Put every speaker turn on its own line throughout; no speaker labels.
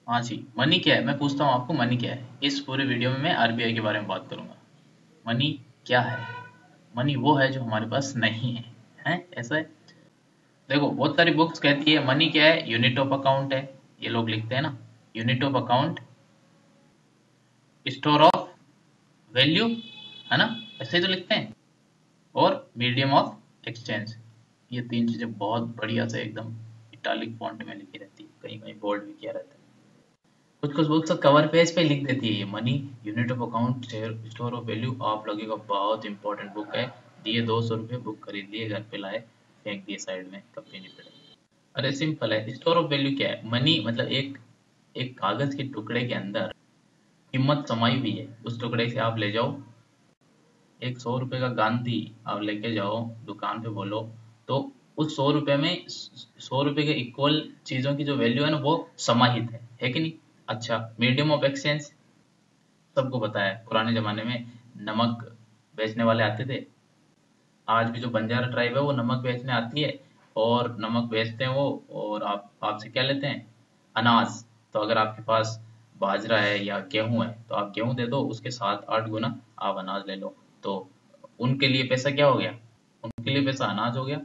हाँ जी, मनी क्या है? मैं पूछता हूँ आपको, मनी क्या है? इस पूरे वीडियो में मैं आरबीआई के बारे में बात करूंगा। मनी क्या है? मनी वो है जो हमारे पास नहीं है। हैं? ऐसा है। देखो, बहुत सारी बुक्स कहती है मनी क्या है, यूनिट ऑफ अकाउंट है। ये लोग लिखते हैं ना, unit of account, store of value, है ना? ऐसे ही तो लिखते हैं। और मीडियम ऑफ एक्सचेंज। ये तीन चीजें बहुत बढ़िया से एकदम इटालिक फॉन्ट में लिखी रहती है, कहीं कहीं बोल्ड भी किया रहता है। कुछ कुछ बुक्स कवर पेज पे लिख देती है ये money unit of account store of value. आप लगेगा बहुत इंपॉर्टेंट बुक है। दिए 200 रुपये, बुक खरीद लिए, घर पे लाए, फेंक दिए साइड में, कभी नहीं पढ़े। अरे सिंपल है। स्टोर ऑफ वैल्यू क्या है? मनी मतलब एक एक कागज के टुकड़े के अंदर कीमत समाई हुई है। उस टुकड़े से आप ले जाओ, एक 100 रुपए का गांधी आप लेके जाओ दुकान पे, बोलो तो उस 100 रुपए में 100 रुपए के इक्वल चीजों की जो वैल्यू है ना, वो समाहित है कि नहीं? अच्छा, मीडियम ऑफ एक्सचेंज सबको पता है। पुराने जमाने में नमक बेचने वाले आते थे। आज भी जो बंजारा ट्राइब है वो नमक बेचने आती है, और नमक बेचते हैं वो। और आप आपसे क्या लेते हैं? अनाज। तो अगर आपके पास बाजरा है या गेहूं है तो आप गेहूं दे दो, उसके 7-8 गुना आप अनाज ले लो। तो उनके लिए पैसा क्या हो गया? उनके लिए पैसा अनाज हो गया।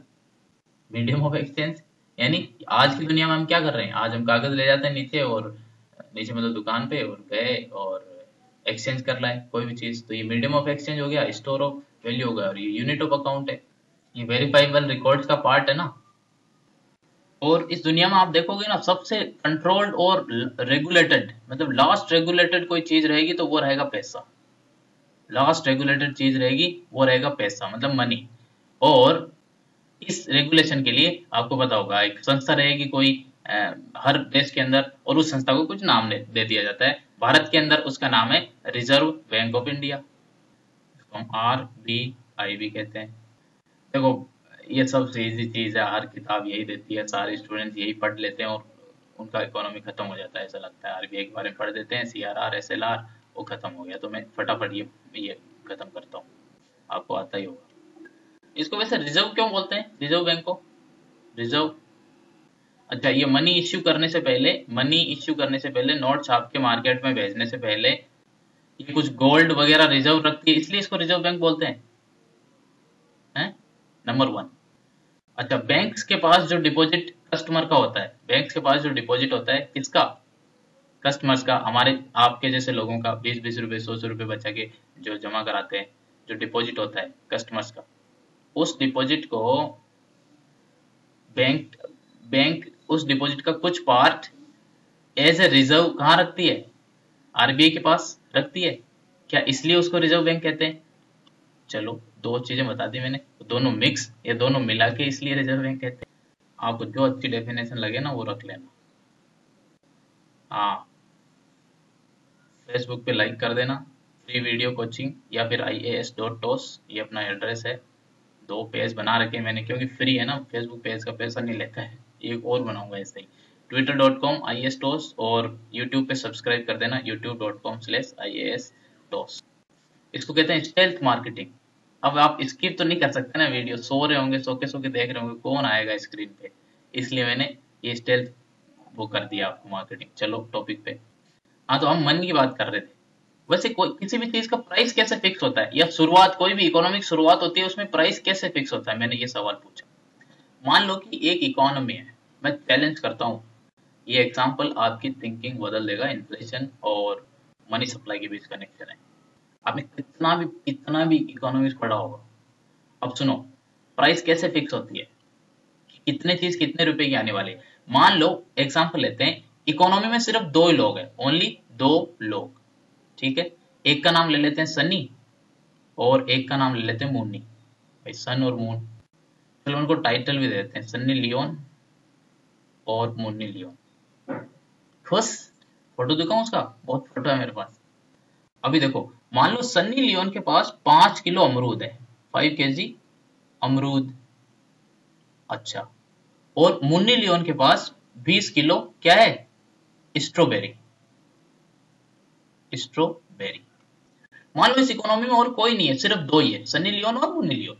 Medium of exchange. यानी आज की दुनिया में हम क्या कर रहे हैं? आज हम कागज ले जाते हैं नीचे, और नीचे मतलब दुकान पे, और गए और एक्सचेंज कर लाए कोई भी चीज। तो ये मीडियम ऑफ एक्सचेंज हो गया, स्टोर ऑफ वैल्यू हो गया, और ये यूनिट ऑफ अकाउंट है। ये वेरीफाइबल रिकॉर्ड्स का पार्ट है ना। और इस दुनिया में आप देखोगे ना, सबसे कंट्रोल्ड और रेगुलेटेड, मतलब लास्ट रेगुलेटेड कोई चीज रहेगी तो वो रहेगा पैसा। लास्ट रेगुलेटेड चीज रहेगी वो रहेगा पैसा, मतलब मनी। और इस रेगुलेशन के लिए आपको पता होगा, एक संस्था रहेगी कोई हर देश के अंदर, और उस संस्था को कुछ नाम दे दिया जाता है। भारत के अंदर उसका नाम है रिजर्व बैंक ऑफ इंडिया, इसको हम RBI भी कहते हैं। देखो, ये सबसे इजी चीज है, हर किताब यही देती है, सारे स्टूडेंट्स यही पढ़ लेते हैं, और उनका इकोनॉमी खत्म हो जाता है। ऐसा लगता है आरबीआई के बारे में पढ़ देते हैं, CRR SLR, वो खत्म हो गया। तो मैं फटाफट ये खत्म करता हूँ, आपको आता ही होगा। इसको वैसे रिजर्व क्यों बोलते हैं, रिजर्व बैंक को? रिजर्व। अच्छा, ये मनी इश्यू करने से पहले, नोट छाप के मार्केट में भेजने से पहले, ये कुछ गोल्ड वगैरह रिजर्व रखती है, इसलिए इसको रिजर्व बैंक बोलते हैं। Number one. अच्छा, बैंक्स के पास जो डिपॉजिट कस्टमर का होता है, बैंक्स के पास जो डिपॉजिट होता है किसका? कस्टमर्स का, हमारे आपके जैसे लोगों का, 20-20 रुपए, 100-100 रुपए बचा के जो जमा कराते हैं, जो डिपॉजिट होता है कस्टमर्स का, उस डिपॉजिट को बैंक बैंक उस डिपॉजिट का कुछ पार्ट एज ए रिजर्व कहाँ रखती है? आरबीआई के पास रखती है। क्या इसलिए उसको रिजर्व बैंक कहते हैं? चलो, दो चीजें बता दी मैंने, दोनों मिक्स, ये दोनों मिला के इसलिए रिजर्व बैंक कहते हैं। आपको जो अच्छी डेफिनेशन लगे ना वो रख लेना। हाँ, फेसबुक पे लाइक कर देना, फ्री वीडियो कोचिंग, या फिर IAS.TOS, ये अपना एड्रेस है। दो पेज बना रखे मैंने, क्योंकि फ्री है ना, फेसबुक पेज का पैसा नहीं लेता है। एक और बनाऊंगा ऐसे ही। twitter.com IAS.TOS, और यूट्यूब पे सब्सक्राइब कर देना, youtube.com/IAS.TOS। इसको कहते हैं स्टेल्थ मार्केटिंग। अब आप स्किप तो नहीं कर सकते ना वीडियो, सो रहे होंगे, सो के देख रहे होंगे, कौन आएगा स्क्रीन पे, इसलिए मैंने ये स्टेल्थ वो कर दिया आपको मार्केटिंग। चलो टॉपिक पे। हाँ, तो हम मन की बात कर रहे थे। वैसे कोई किसी भी चीज का प्राइस कैसे फिक्स होता है, या शुरुआत, कोई भी इकोनॉमिक शुरुआत होती है उसमें प्राइस कैसे फिक्स होता है, मैंने ये सवाल पूछा। मान लो कि एक इकोनॉमी है, मैं चैलेंज करता हूँ, ये एग्जांपल आपकी थिंकिंग बदल देगा। इन्फ्लेशन और मनी सप्लाई के बीच कनेक्शन है। आपने कितना भी इकोनॉमिक्स पढ़ा होगा। अब सुनो, प्राइस कैसे फिक्स होती है, कितने चीज कितने रुपए की आने वाली है। मान लो, एग्जांपल लेते हैं, इकोनॉमी में सिर्फ दो ही लोग हैं, ओनली दो लोग, ठीक है? एक का नाम ले लेते हैं सनी, और एक का नाम ले लेते हैं मुन्नी। भाई, सन और मून, चलो उनको टाइटल भी दे देते हैं, सन्नी लियोन और मुन्नी लियोन। खुश? फोटो दिखाऊं उसका? बहुत फोटो है मेरे पास। अभी देखो, मान लो सन्नी लियोन के पास 5 किलो अमरूद है, 5 kg अमरूद। अच्छा, और मुन्नी लियोन के पास 20 किलो क्या है? स्ट्रॉबेरी। स्ट्रॉबेरी। मान लो इस इकोनॉमी में और कोई नहीं है, सिर्फ दो ही है, सनी लियोन और मुन्नी लियोन।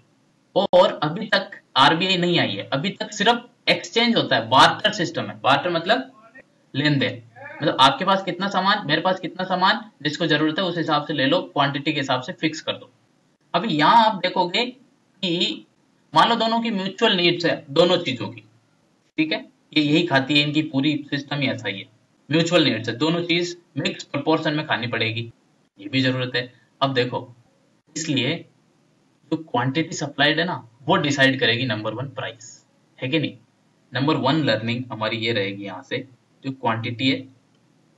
और अभी तक आरबीआई नहीं आई है, अभी तक सिर्फ एक्सचेंज होता है, बार्टर सिस्टम है। बार्टर मतलब लेन देन। मतलब आपके पास कितना सामान, मेरे पास कितना सामान, जिसको जरूरत है उस हिसाब से ले लो, क्वांटिटी के हिसाब से फिक्स कर दो। अभी यहाँ आप देखोगे कि मान लो दोनों की म्यूचुअल नीड्स है, दोनों चीजों की, ठीक है, ये यही खाती है, इनकी पूरी सिस्टम ही ऐसा ही है, म्यूचुअल नीड्स है, दोनों चीज मिक्स प्रोपोर्शन में खानी पड़ेगी, ये भी जरूरत है। अब देखो, इसलिए जो क्वांटिटी सप्लाइड है ना, वो डिसाइड करेगी नंबर वन प्राइस, है कि नहीं। नंबर वन लर्निंग हमारी ये रहेगी यहाँ से, जो क्वांटिटी है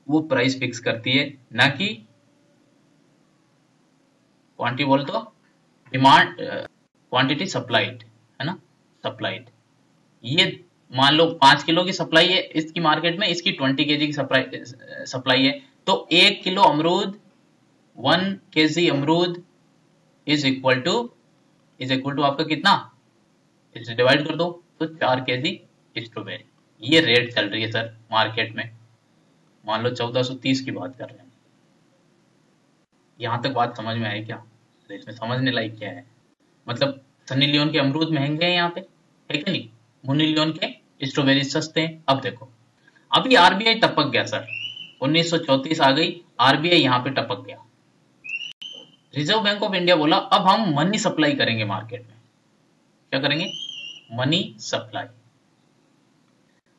वो प्राइस फिक्स करती है, ना कि क्वांटिटी बोल तो डिमांड, क्वांटिटी सप्लाइड है ना, सप्लाइड। ये मान लो 5 किलो की सप्लाई है इसकी मार्केट में, इसकी 20 केजी की सप्लाई है, तो 1 किलो अमरूद, 1 केजी अमरूद इज इक्वल टू आपका कितना, इसे डिवाइड कर दो तो 4 केजी स्ट्रॉबेरी। ये रेट चल रही है सर मार्केट में, मान लो 1430 की बात कर रहे हैं। यहां तक बात समझ में आई क्या? तो इसमें समझने लायक क्या है, मतलब सनी लियोन के अमरूद महंगे हैं यहाँ पे, है कि नहीं, मुन्नी लियोन के स्ट्रॉबेरी सस्ते हैं। अब देखो, अभी आरबीआई टपक गया सर, 1934 आ गई, आरबीआई यहाँ पे टपक गया। रिजर्व बैंक ऑफ इंडिया बोला अब हम मनी सप्लाई करेंगे मार्केट में। क्या करेंगे? Money supply.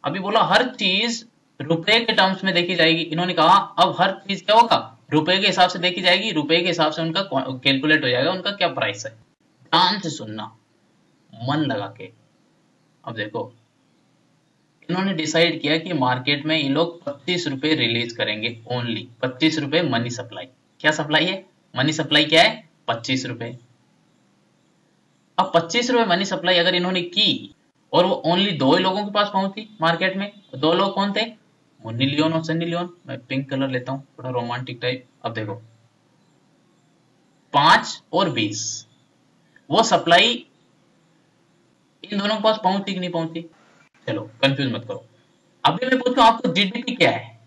अभी बोला हर चीज रुपए के टर्म्स में देखी जाएगी। इन्होंने कहा अब हर चीज क्या होगा, रुपए के हिसाब से देखी जाएगी, रुपए के हिसाब से उनका कैलकुलेट हो जाएगा, उनका क्या प्राइस है। ध्यान से सुनना, मन लगा के। अब देखो, इन्होंने डिसाइड किया कि मार्केट में ये लोग 25 रुपए रिलीज करेंगे, ओनली 25 रुपए मनी सप्लाई। क्या सप्लाई है? मनी सप्लाई क्या है? 25 रुपए। अब 25 रुपए मनी सप्लाई अगर इन्होंने की और वो ओनली 2 ही लोगों के पास पहुंची मार्केट में, 2 लोग कौन थे? मुन्नी लियोन और सनी लियोन। मैं पिंक कलर लेता हूं, थोड़ा रोमांटिक टाइप। अब देखो, 5 और 20, वो सप्लाई इन दोनों के पास पहुंची कि नहीं पहुंची? चलो कंफ्यूज मत करो। अभी मैं पूछूं आपको जीडीपी क्या है?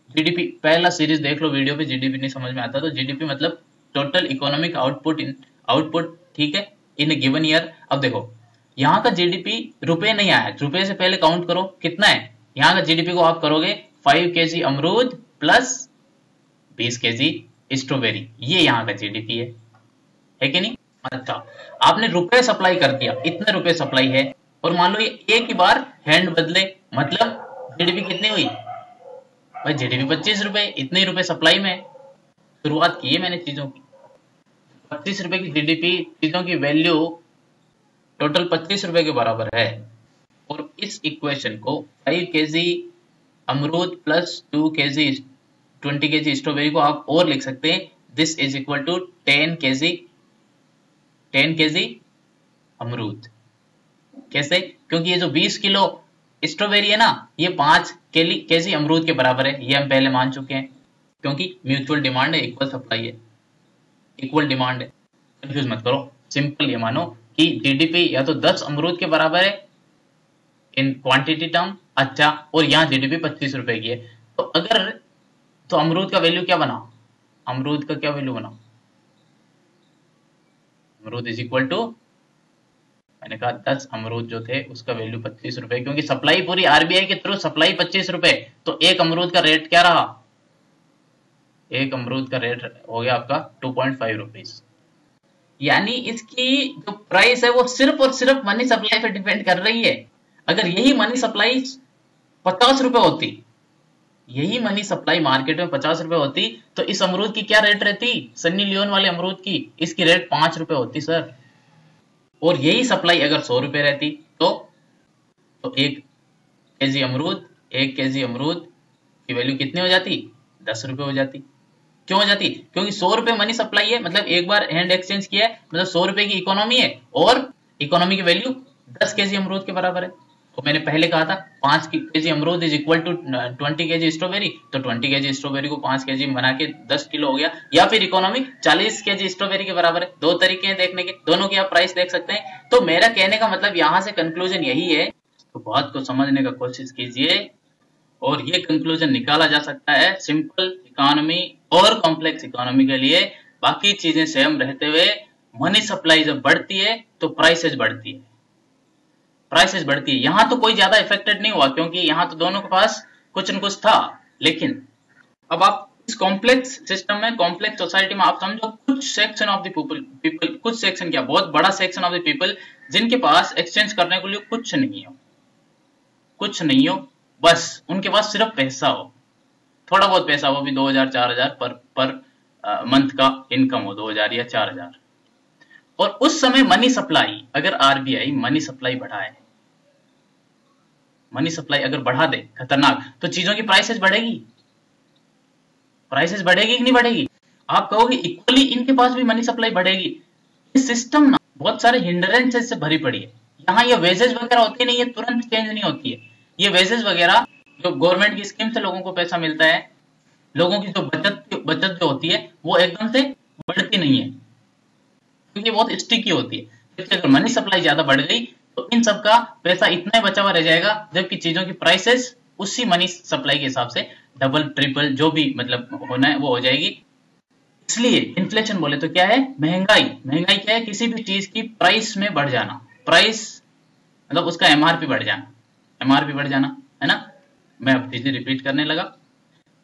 जीडीपी पहला सीरीज देख लो वीडियो पे, जीडीपी नहीं समझ में आता तो जीडीपी मतलब टोटल इकोनॉमिक आउटपुट, ठीक है, इन गिवन ईयर। अब देखो, यहाँ का जीडीपी रुपए नहीं आया, रुपए से पहले काउंट करो कितना है। यहाँ का जीडीपी को आप करोगे 5 केजी अमरूद प्लस 20 केजी स्ट्रॉबेरी, ये यहाँ का जीडीपी है कि नहीं? अच्छा, आपने रुपए सप्लाई कर दिया, इतने रुपए सप्लाई है, और मान लो ये एक ही बार हैंड बदले, मतलब जीडीपी कितनी हुई भाई? जीडीपी 25 रुपए, इतने रुपए सप्लाई में। शुरुआत की है मैंने चीजों की, 25 रुपए की जीडीपी, चीजों की वैल्यू टोटल 25 रुपए के बराबर है। और इस इक्वेशन को 5 केजी अमरूद प्लस 2 केजी 20 केजी स्ट्रॉबेरी को आप और लिख सकते हैं, this is equal to 10 KG अमरूद। कैसे? क्योंकि ये जो 20 किलो स्ट्रॉबेरी है ना, ये 5 केजी अमरूद के बराबर है, ये हम पहले मान चुके हैं, क्योंकि म्यूचुअल डिमांड है, इक्वल सप्लाई है, इक्वल डिमांड है। कंफ्यूज मत करो, सिंपल ये मानो कि जीडीपी या तो 10 अमरूद के बराबर है इन क्वांटिटी टर्म, अच्छा, और यहाँ जीडीपी 25 रुपए की है, तो अगर तो अमरूद का वैल्यू क्या बना? अमरूद का क्या वैल्यू बना? अमरूद इज इक्वल टू, मैंने कहा 10 अमरूद जो थे उसका वैल्यू 25 रुपए, क्योंकि सप्लाई पूरी आरबीआई के थ्रू, सप्लाई 25 रुपए, तो एक अमरूद का रेट क्या रहा? एक अमरूद का रेट हो गया आपका 2.5 रुपीज। यानी इसकी जो प्राइस है वो सिर्फ और सिर्फ मनी सप्लाई पे डिपेंड कर रही है। अगर यही मनी सप्लाई 50 रुपए होती, यही मनी सप्लाई मार्केट में 50 रुपए होती, तो इस अमरूद की क्या रेट रहती? सन्नी लियोन वाले अमरूद की, इसकी रेट 5 रुपए होती सर। और यही सप्लाई अगर 100 रुपए रहती तो 1 केजी अमरूद की वैल्यू कितनी हो जाती? 10 रुपए हो जाती। क्यों हो जाती? क्योंकि 100 रुपए मनी सप्लाई है, मतलब एक बार हैंड एक्सचेंज किया है, मतलब 100 रुपए की इकोनॉमी है, और इकोनॉमी की वैल्यू 10 केजी अमरूद के बराबर है। तो मैंने पहले कहा था 5 केजी अमरूद is equal to 20 KG strawberry, तो 20 केजी स्ट्रॉबेरी को 5 केजी बना के 10 किलो हो गया, या फिर इकोनॉमी 40 केजी स्ट्रॉबेरी के बराबर है। 2 तरीके हैं देखने के, दोनों की आप प्राइस देख सकते हैं। तो मेरा कहने का मतलब यहाँ से कंक्लूजन यही है, तो बात को समझने का कोशिश कीजिए, और ये कंक्लूजन निकाला जा सकता है सिंपल इकोनॉमी और कॉम्प्लेक्स इकोनॉमी के लिए। बाकी चीजें सेम रहते हुए मनी सप्लाई जब बढ़ती है तो प्राइसेस बढ़ती है, प्राइसेस बढ़ती है। यहां तो कोई ज्यादा इफेक्टेड नहीं हुआ, क्योंकि यहां तो दोनों के पास कुछ न कुछ था, लेकिन अब आप इस कॉम्प्लेक्स सिस्टम में, कॉम्प्लेक्स सोसाइटी में आप समझो कुछ सेक्शन ऑफ द पीपल, कुछ सेक्शन क्या, बहुत बड़ा सेक्शन ऑफ द पीपल जिनके पास एक्सचेंज करने के लिए कुछ नहीं हो, कुछ नहीं हो, बस उनके पास सिर्फ पैसा हो, थोड़ा बहुत पैसा, वो भी 2000 4000 पर मंथ का इनकम हो, 2000 या 4000। और उस समय मनी सप्लाई, अगर आरबीआई मनी सप्लाई बढ़ाए, मनी सप्लाई अगर बढ़ा दे खतरनाक, तो चीजों की प्राइसेस बढ़ेगी, प्राइसेस बढ़ेगी कि नहीं बढ़ेगी? आप कहोगे इक्वली इनके पास भी मनी सप्लाई बढ़ेगी। ये सिस्टम ना बहुत सारे हिंड्रेंसेस से भरी पड़ी है। यहाँ ये वेजेस वगैरह होती नहीं है, तुरंत चेंज नहीं होती है। ये वेजेस वगैरह जो गवर्नमेंट की स्कीम से लोगों को पैसा मिलता है, लोगों की जो बचत जो होती है वो एकदम से बढ़ती नहीं है, क्योंकि बहुत स्टिकी होती है। जबकि अगर मनी सप्लाई ज्यादा बढ़ गई तो इन सब का पैसा इतना ही बचा हुआ रह जाएगा, जबकि चीजों की प्राइसेस उसी मनी सप्लाई के हिसाब से डबल ट्रिपल जो भी मतलब होना है वो हो जाएगी। इसलिए इन्फ्लेशन बोले तो क्या है? महंगाई। महंगाई क्या है? किसी भी चीज की प्राइस में बढ़ जाना, प्राइस मतलब उसका एमआरपी बढ़ जाना, एमआरपी बढ़ जाना, है ना। मैं अब चीजें रिपीट करने लगा।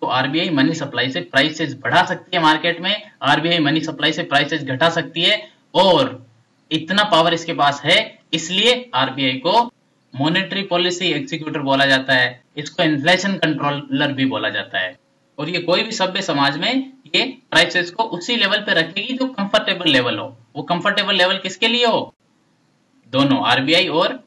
तो आरबीआई मनी सप्लाई से प्राइसेस बढ़ा सकती है मार्केट में, आरबीआई मनी सप्लाई से प्राइसेस घटा सकती है, और इतना पावर इसके पास है, इसलिए आरबीआई को मॉनेटरी पॉलिसी एग्जीक्यूटर बोला जाता है, इसको इन्फ्लेशन कंट्रोलर भी बोला जाता है। और ये कोई भी सभ्य समाज में ये प्राइसेस को उसी लेवल पे रखेगी जो कंफर्टेबल लेवल हो। वो कंफर्टेबल लेवल किसके लिए हो? दोनों, आरबीआई और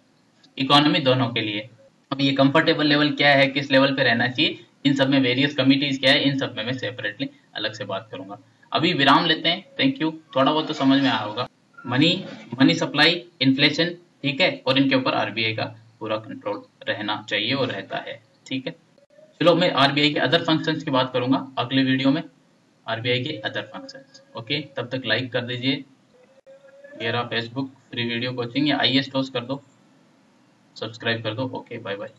इकोनॉमी दोनों के लिए। अब ये कंफर्टेबल लेवल क्या है, किस लेवल पे रहना चाहिए, इन सब में वेरियस कमिटीज क्या है, इन सब में मैं सेपरेटली अलग से बात करूंगा। अभी विराम लेते हैं। Thank you. थोड़ा बहुत तो समझ में आया होगा। मनी, मनी सप्लाई, इन्फ्लेशन, ठीक है, और इनके ऊपर आरबीआई का पूरा कंट्रोल रहना चाहिए और रहता है, ठीक है। चलो मैं आरबीआई के अदर फंक्शंस की बात करूंगा अगले वीडियो में, आरबीआई के अदर फंक्शंस। ओके, तब तक लाइक कर दीजिए, ये रहा फेसबुक फ्री वीडियो कोचिंग, या आईएएस टॉस कर दो, सब्सक्राइब कर दो। Okay, bye bye.